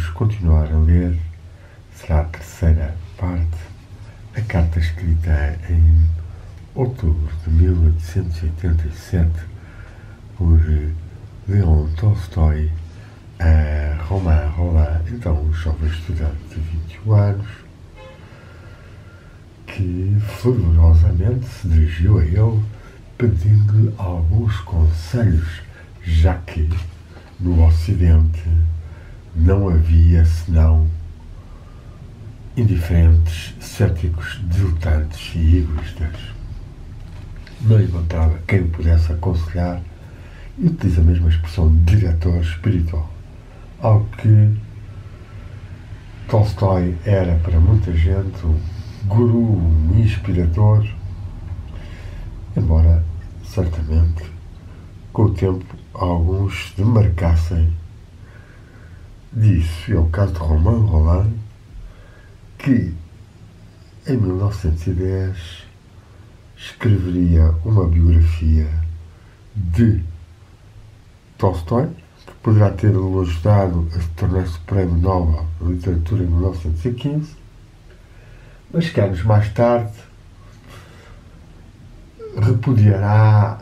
vamos continuar a ler será a terceira parte da carta escrita em outubro de 1887 por Leon Tolstói a Romain Rolland, então um jovem estudante de 21 anos, que fervorosamente se dirigiu a ele pedindo-lhe alguns conselhos, já que no Ocidente não havia senão indiferentes, céticos, diletantes e egoístas. Não encontrava quem o pudesse aconselhar e utiliza a mesma expressão de diretor espiritual, algo que Tolstói era para muita gente um guru, um inspirador, embora certamente com o tempo alguns demarcassem disso. E é o caso de Romain Rolland, que em 1910 escreveria uma biografia de Tolstói, que poderá ter-lhe ajudado a tornar-se Prémio Nobel de Literatura em 1915, mas que anos mais tarde repudiará,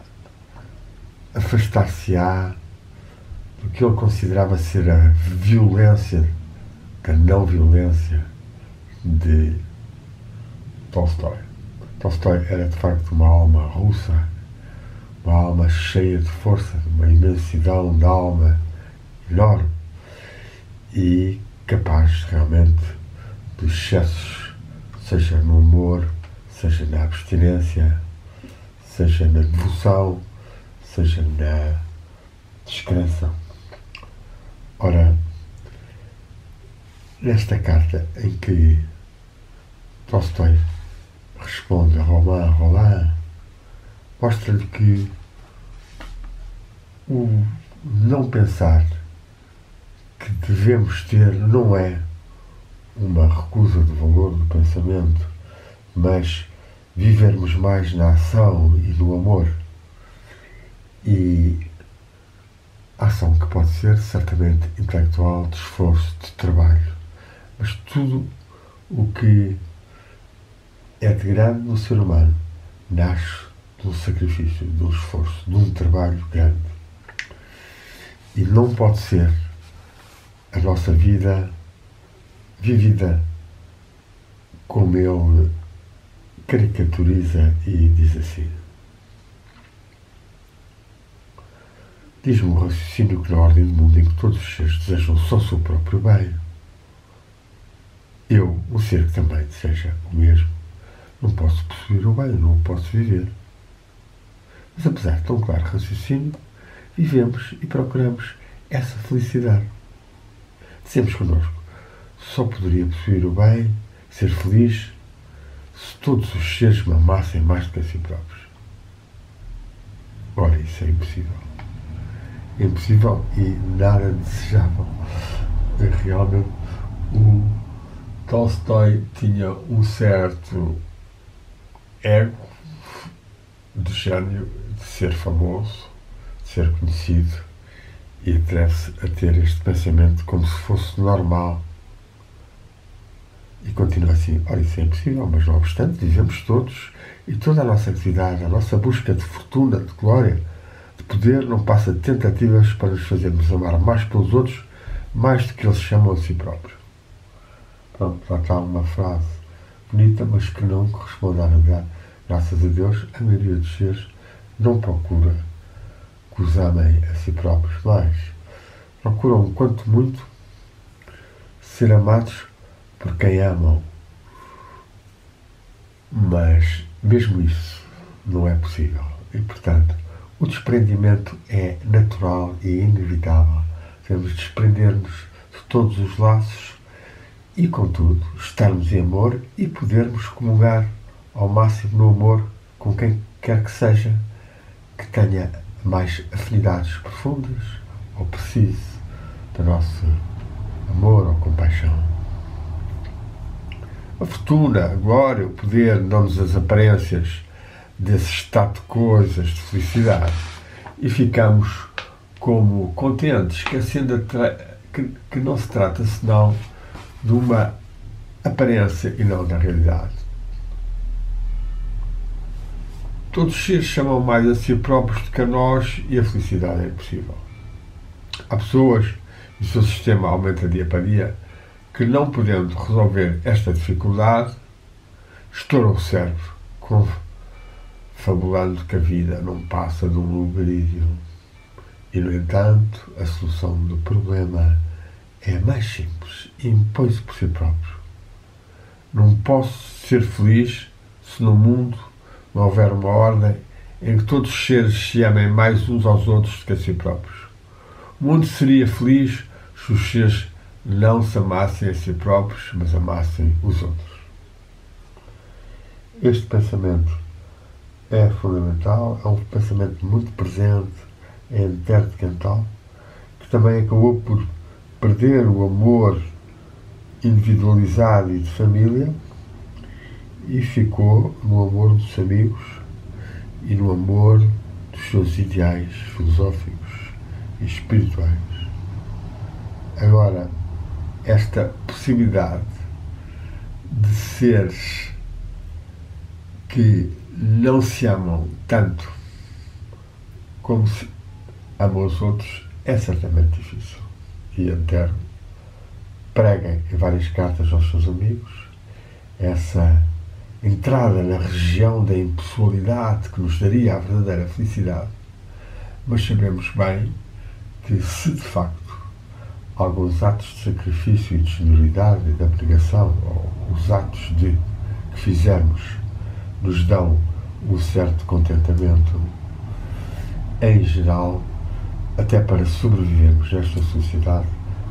afastar-se-á do que ele considerava ser a violência, a não violência de Tolstói. Tolstói era de facto uma alma russa, uma alma cheia de força, uma imensidão de alma enorme e capaz realmente de excessos, seja no amor, seja na abstinência, seja na devoção, seja na descrença. Ora, nesta carta em que Tolstói responde a Romain Rolland, mostra-lhe que o não pensar que devemos ter não é uma recusa de valor do pensamento, mas vivermos mais na ação e no amor. E a ação que pode ser certamente intelectual, de esforço, de trabalho, mas tudo o que é de grande no ser humano nasce de um sacrifício, de um esforço, de um trabalho grande. E não pode ser a nossa vida vivida como ele caricaturiza e diz assim. Diz-me um raciocínio que na ordem do mundo em que todos os seres desejam só o seu próprio bem, eu, um ser que também deseja o mesmo, não posso possuir o bem, não o posso viver. Mas apesar de tão claro raciocínio, vivemos e procuramos essa felicidade. Dizemos connosco, só poderia possuir o bem, ser feliz, se todos os seres me amassem mais do que a si próprios. Ora, isso é impossível. É impossível e nada desejável. Realmente, o Tolstói tinha um certo ego de gênio, de ser famoso, de ser conhecido, e atreve-se a ter este pensamento como se fosse normal. E continua assim, ora, isso é impossível, mas não obstante, vivemos todos, e toda a nossa atividade, a nossa busca de fortuna, de glória, de poder, não passa de tentativas para nos fazermos amar mais pelos outros, mais do que eles chamam a si próprios. Pronto, lá está uma frase bonita, mas que não corresponde à realidade. Graças a Deus, a maioria dos seres não procura que os amem a si próprios, mas procuram, quanto muito, ser amados por quem amam. Mas mesmo isso não é possível. E, portanto, o desprendimento é natural e inevitável. Devemos desprender-nos de todos os laços e, contudo, estarmos em amor e podermos comungar ao máximo no amor com quem quer que seja, que tenha mais afinidades profundas ou precise do nosso amor ou compaixão. A fortuna, a glória, o poder dão-nos as aparências desse estado de coisas, de felicidade, e ficamos como contentes, esquecendo que não se trata senão de uma aparência e não da realidade. Todos os seres chamam mais a si próprios do que a nós e a felicidade é impossível. Há pessoas, e o seu sistema aumenta dia para dia, que não podendo resolver esta dificuldade, estouram o cérebro, fabulando que a vida não passa de um lugarídio. E, no entanto, a solução do problema é mais simples e impõe-se por si próprio. Não posso ser feliz se no mundo não houver uma ordem em que todos os seres se amem mais uns aos outros do que a si próprios. O mundo seria feliz se os seres não se amassem a si próprios, mas amassem os outros. Este pensamento é fundamental, é um pensamento muito presente em Terre de Cantal, que também acabou por perder o amor individualizado e de família e ficou no amor dos amigos e no amor dos seus ideais filosóficos e espirituais. Agora, esta possibilidade de seres que não se amam tanto como se amam os outros é certamente difícil. E Antero prega em várias cartas aos seus amigos essa entrada na região da impessoalidade que nos daria a verdadeira felicidade. Mas sabemos bem que, se de facto alguns atos de sacrifício e de generosidade e de abnegação, ou os atos que fizermos, nos dão um certo contentamento, em geral, até para sobrevivermos nesta sociedade,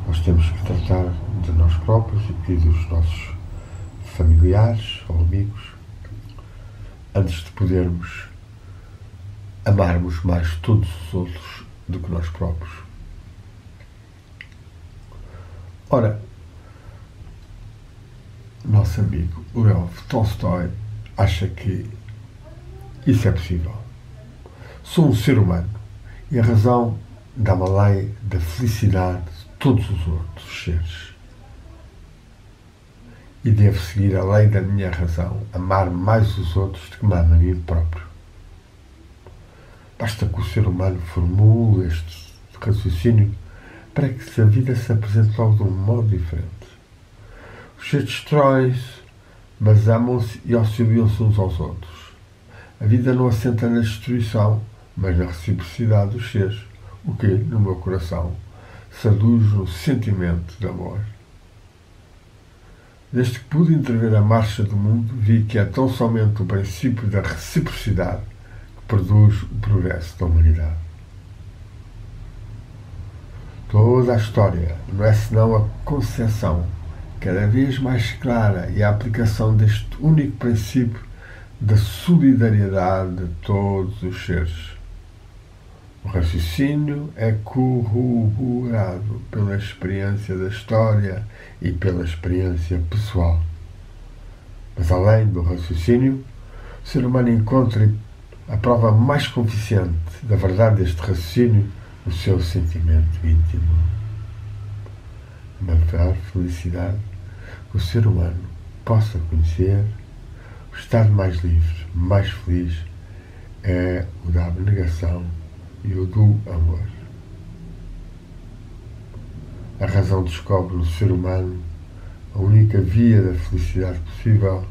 nós temos que tratar de nós próprios e dos nossos familiares ou amigos antes de podermos amarmos mais todos os outros do que nós próprios. Ora, nosso amigo Lev Tolstói acha que isso é possível. Sou um ser humano e a razão dá-me a lei da felicidade de todos os outros seres. E devo seguir a lei da minha razão, amar mais os outros do que me amo a mim próprio. Basta que o ser humano formule este raciocínio para que a vida se apresente logo de um modo diferente. Os seres destroem-se, mas amam-se e auxiliam-se uns aos outros. A vida não assenta na destruição, mas na reciprocidade dos seres, o que, no meu coração, seduz um sentimento de amor. Desde que pude intervir a marcha do mundo, vi que é tão somente o princípio da reciprocidade que produz o progresso da humanidade. Toda a história não é senão a concepção cada vez mais clara e a aplicação deste único princípio da solidariedade de todos os seres. O raciocínio é corroborado pela experiência da história e pela experiência pessoal. Mas, além do raciocínio, o ser humano encontra a prova mais convincente da verdade deste raciocínio no seu sentimento íntimo. A maior felicidade que o ser humano possa conhecer, o estado mais livre, mais feliz, é o da abnegação e o do amor. A razão descobre no ser humano a única via da felicidade possível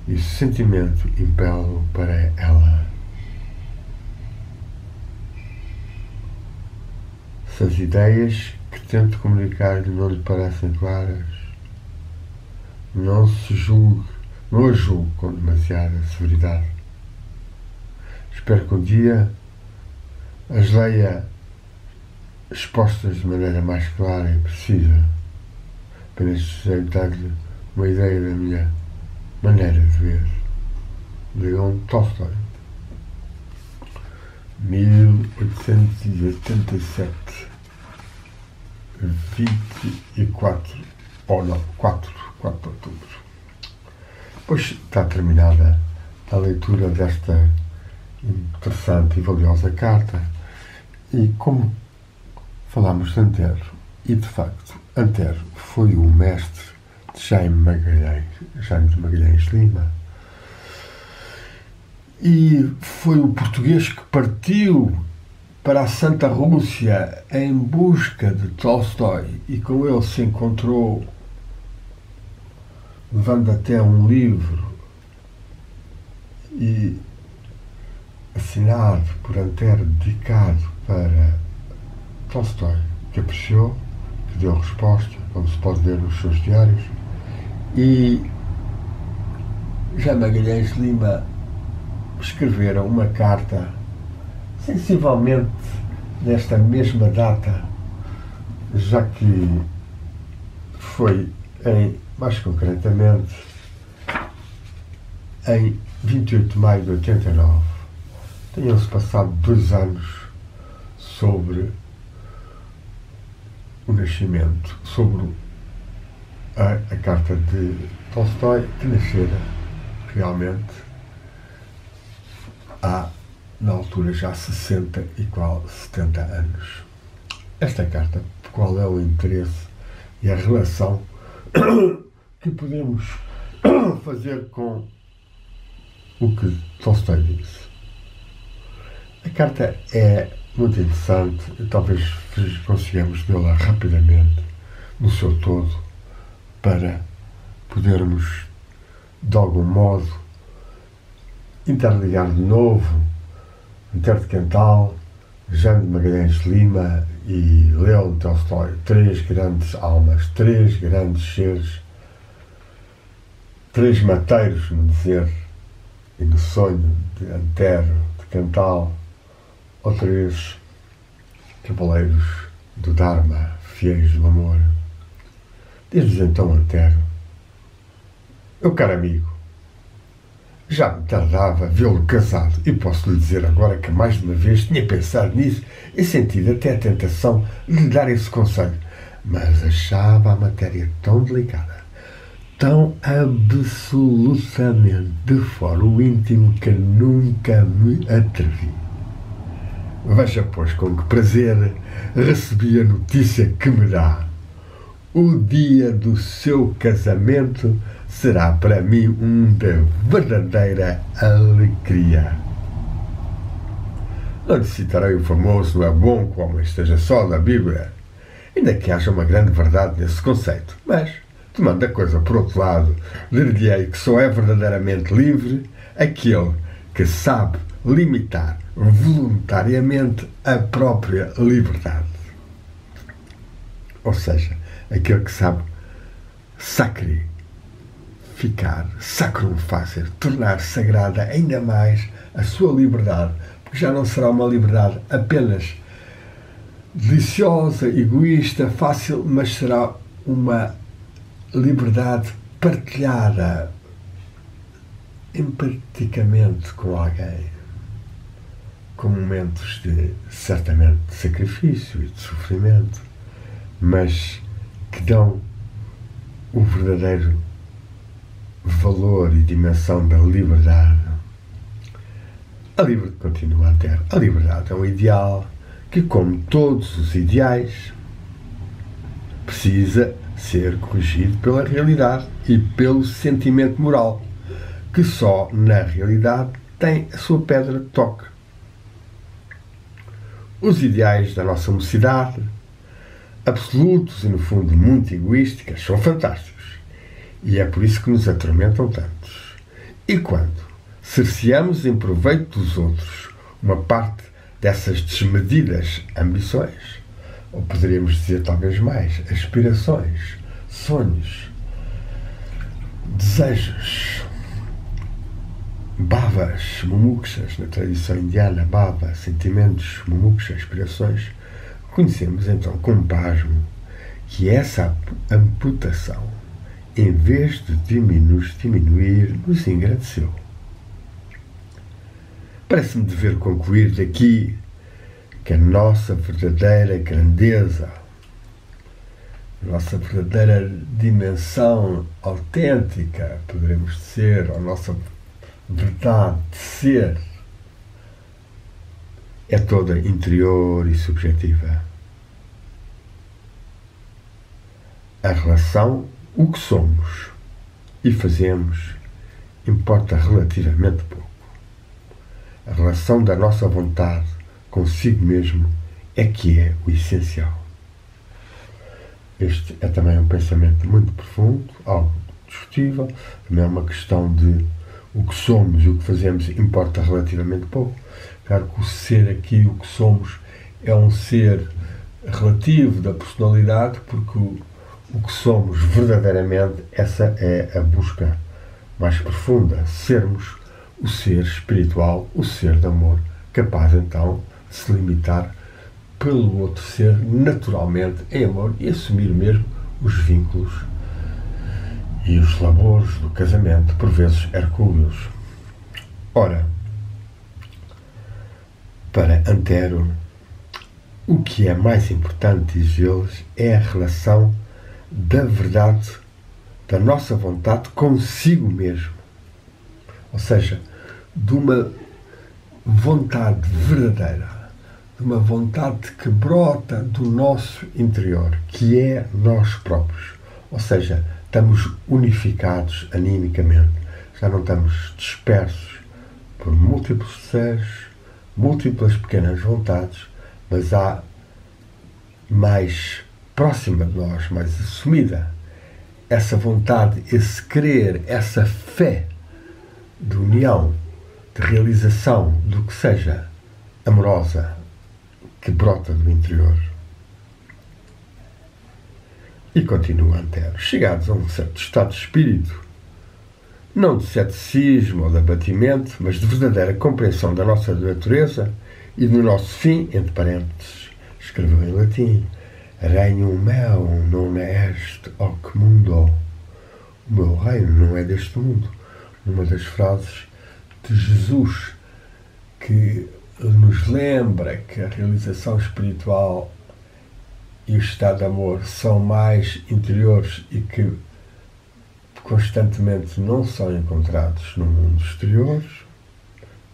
e o sentimento impele-o para ela. Se as ideias que tento comunicar-lhe não lhe parecem claras, não a julgue com demasiada severidade. Espero que um dia as leia expostas de maneira mais clara e precisa, apenas desejo dar-lhe uma ideia da minha maneira de ver. Leon Tolstói, 1887, 24 ou não, 4 de outubro. Pois está terminada a leitura desta interessante e valiosa carta, e como Falámos de Antero e, de facto, Antero foi o mestre de Jaime de Magalhães Lima, e foi o português que partiu para a Santa Rússia em busca de Tolstói e com ele se encontrou, levando até um livro e assinado por Antero, dedicado para Tolstói, que apreciou, que deu resposta, como se pode ver nos seus diários. E já Magalhães Lima escreveram uma carta, sensivelmente nesta mesma data, já que foi mais concretamente, em 28 de maio de 89. Tinham-se passado 2 anos sobre o nascimento, sobre a carta de Tolstói, que nascera realmente há, na altura, já 60 e 70 anos. Esta carta, qual é o interesse e a relação que podemos fazer com o que Tolstói disse? A carta é muito interessante e talvez consigamos vê-la rapidamente no seu todo para podermos, de algum modo, interligar de novo Antero de Quental, Jaime de Magalhães Lima e Leão Tolstói, 3 grandes almas, 3 grandes seres, 3 mateiros no dizer e no sonho de Antero de Quental, ou 3 cavaleiros do Dharma, fiéis do amor. Diz-lhes então Antero: meu caro amigo, já me tardava vê-lo casado, e posso lhe dizer agora que mais de uma vez tinha pensado nisso e sentido até a tentação de lhe dar esse conselho, mas achava a matéria tão delicada, tão absolutamente de fora o íntimo, que nunca me atrevi. Veja, pois, com que prazer recebi a notícia que me dá. O dia do seu casamento será para mim de verdadeira alegria. Não lhe citarei o famoso "não é bom que o homem esteja só" da Bíblia, ainda que haja uma grande verdade nesse conceito, mas, tomando a coisa por outro lado, dir-lhe-ei que só é verdadeiramente livre aquele que sabe limitar voluntariamente a própria liberdade. Ou seja, aquele que sabe sacrificar, sacrum facer, tornar sagrada ainda mais a sua liberdade, porque já não será uma liberdade apenas deliciosa, egoísta, fácil, mas será uma liberdade partilhada empaticamente com alguém, com momentos certamente de sacrifício e de sofrimento, mas que dão o verdadeiro valor e dimensão da liberdade. Continua a ter. A liberdade é um ideal que, como todos os ideais, precisa ser corrigido pela realidade e pelo sentimento moral, que só na realidade tem a sua pedra de toque. Os ideais da nossa mocidade, absolutos e, no fundo, muito egoísticas, são fantásticos. E é por isso que nos atormentam tantos. E quando cerceamos em proveito dos outros uma parte dessas desmedidas ambições, ou poderíamos dizer talvez mais, aspirações, sonhos, desejos, bhavas, mumukshas, na tradição indiana, bhava, sentimentos, mumuksha, aspirações, conhecemos então com pasmo que essa amputação, em vez de diminuir, nos engrandeceu. Parece-me dever concluir daqui que a nossa verdadeira grandeza, a nossa verdadeira dimensão autêntica, poderemos dizer, a nossa verdade de ser, é toda interior e subjetiva. a relação, o que somos e fazemos, importa relativamente pouco. A relação da nossa vontade consigo mesmo é que é o essencial. Este é também um pensamento muito profundo, algo discutível, também é uma questão de o que somos e o que fazemos importa relativamente pouco. Claro que o ser aqui, o que somos, é um ser relativo da personalidade, porque o que somos verdadeiramente, essa é a busca mais profunda, sermos o ser espiritual, o ser de amor, capaz então de se limitar pelo outro ser naturalmente em amor e assumir mesmo os vínculos e os labores do casamento, por vezes hercúleos. Ora, para Antero, o que é mais importante, diz eles, é a relação da verdade, da nossa vontade consigo mesmo. Ou seja, de uma vontade verdadeira, de uma vontade que brota do nosso interior, que é nós próprios. Ou seja, estamos unificados animicamente, já não estamos dispersos por múltiplos desejos, múltiplas pequenas vontades, mas há mais próxima de nós, mais assumida, essa vontade, esse querer, essa fé de união, de realização do que seja amorosa, que brota do interior. E continua Antero, chegados a um certo estado de espírito, não de ceticismo ou de abatimento, mas de verdadeira compreensão da nossa natureza e do nosso fim, entre parênteses, escreveu em latim, Regnum meum non est hoc mundo. O meu reino não é deste mundo. Numa das frases de Jesus, que nos lembra que a realização espiritual e o estado de amor são mais interiores e que constantemente não são encontrados no mundo exterior,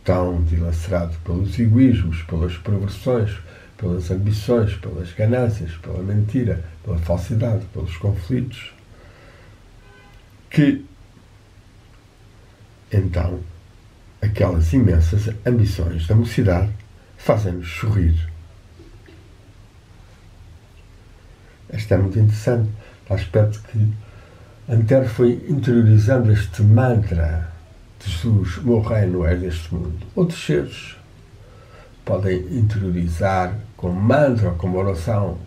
tão dilacerado pelos egoísmos, pelas perversões, pelas ambições, pelas ganâncias, pela mentira, pela falsidade, pelos conflitos, que então aquelas imensas ambições da mocidade fazem-nos sorrir. Isto é muito interessante, no aspecto que Antero foi interiorizando este mantra de Jesus, o meu reino é deste mundo. Outros seres podem interiorizar com mantra ou com oração,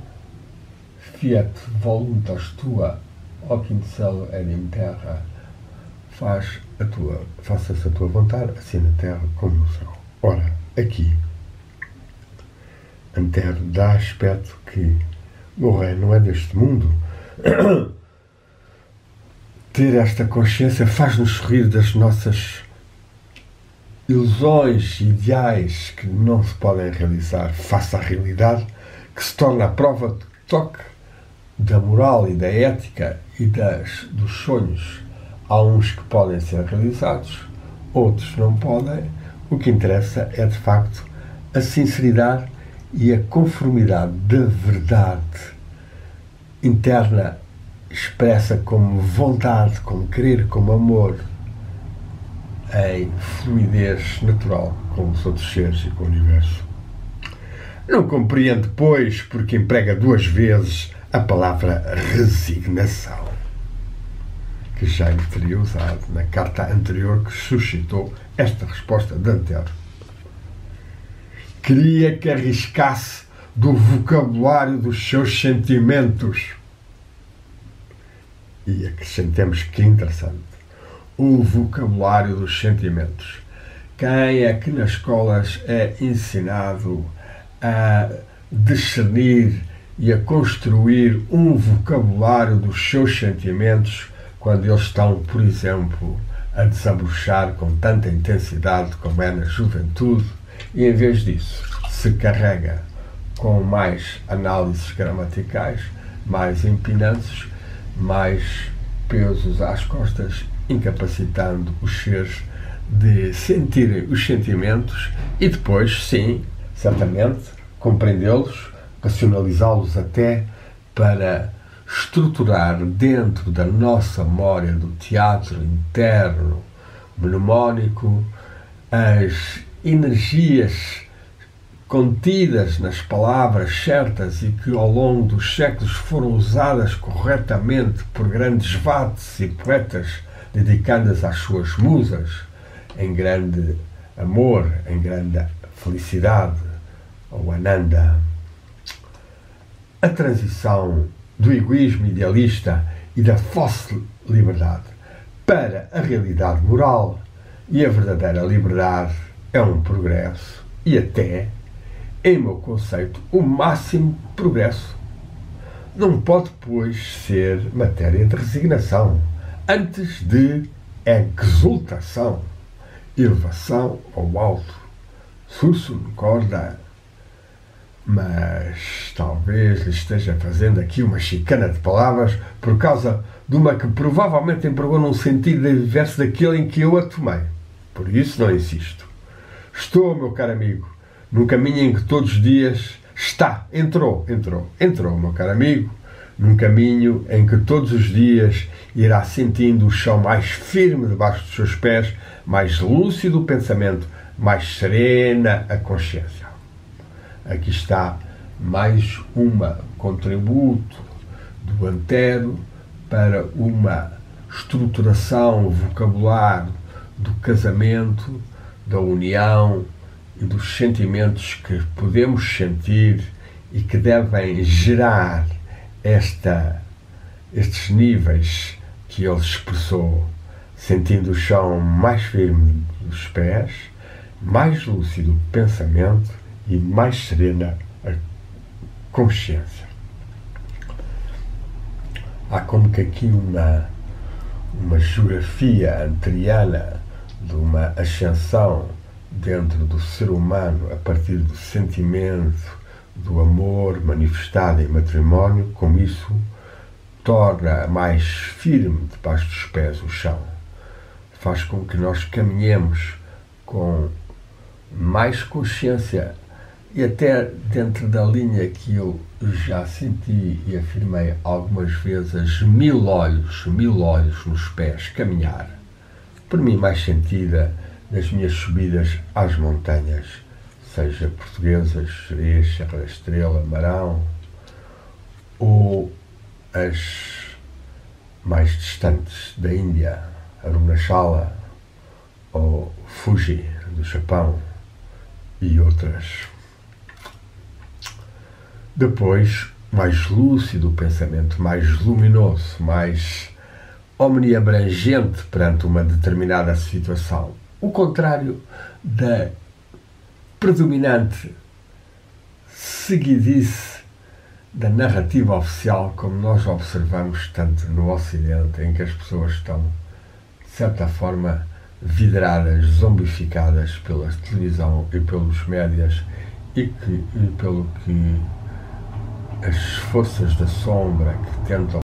Fiat voluntas tua, hoc in cielo et in terra, faça-se a tua vontade, assim na terra como no céu. Ora, aqui, Antero dá aspecto que o meu reino não é deste mundo. Ter esta consciência faz-nos sorrir das nossas ilusões, ideais que não se podem realizar face à realidade, que se torna a prova de toque da moral e da ética e dos sonhos. Há uns que podem ser realizados, outros não podem. O que interessa é, de facto, a sinceridade e a conformidade da verdade interna expressa como vontade, como querer, como amor, em fluidez natural com os outros seres e com o universo. Não compreendo, pois, porque emprega 2 vezes a palavra resignação, que já lhe teria usado na carta anterior que suscitou esta resposta de Antero. Queria que arriscasse do vocabulário dos seus sentimentos. E acrescentemos que é interessante, o vocabulário dos sentimentos. Quem é que nas escolas é ensinado a discernir e a construir um vocabulário dos seus sentimentos quando eles estão, por exemplo, a desabrochar com tanta intensidade como é na juventude, e em vez disso se carrega com mais análises gramaticais, mais empinanças, mais pesos às costas, incapacitando os seres de sentirem os sentimentos e depois, sim, certamente, compreendê-los, racionalizá-los até para estruturar dentro da nossa memória do teatro interno mnemónico as energias contidas nas palavras certas e que ao longo dos séculos foram usadas corretamente por grandes vates e poetas dedicadas às suas musas em grande amor, em grande felicidade, ou Ananda. A transição do egoísmo idealista e da falsa liberdade para a realidade moral e a verdadeira liberdade é um progresso e até, em meu conceito, o máximo progresso. Não pode, pois, ser matéria de resignação, antes de exultação, elevação ao alto. Sursum corda. Mas talvez lhe esteja fazendo aqui uma chicana de palavras por causa de uma que provavelmente empregou num sentido diverso daquele em que eu a tomei. Por isso não insisto. Estou, meu caro amigo, num caminho em que todos os dias entrou, meu caro amigo, num caminho em que todos os dias irá sentindo o chão mais firme debaixo dos seus pés, mais lúcido o pensamento, mais serena a consciência. Aqui está mais contributo do Antero para uma estruturação vocabular do casamento, da união e dos sentimentos que podemos sentir e que devem gerar estes níveis que ele expressou, sentindo o chão mais firme dos pés, mais lúcido o pensamento e mais serena a consciência. Há como que aqui uma geografia anteriana de uma ascensão dentro do ser humano a partir do sentimento, do amor manifestado em matrimónio, como isso torna mais firme debaixo dos pés o chão. Faz com que nós caminhemos com mais consciência e até dentro da linha que eu já senti e afirmei algumas vezes, mil olhos nos pés, caminhar. Por mim mais sentida nas minhas subidas às montanhas, seja Portuguesas, Jerez, Serra da Estrela, Marão, ou as mais distantes da Índia, Arunachala, ou Fuji, do Japão, e outras. Depois, mais lúcido o pensamento, mais luminoso, mais omniabrangente perante uma determinada situação. O contrário da predominante seguidice da narrativa oficial, como nós observamos tanto no Ocidente, em que as pessoas estão, de certa forma, vidradas, zombificadas pela televisão e pelos médias e pelo que as forças da sombra que tentam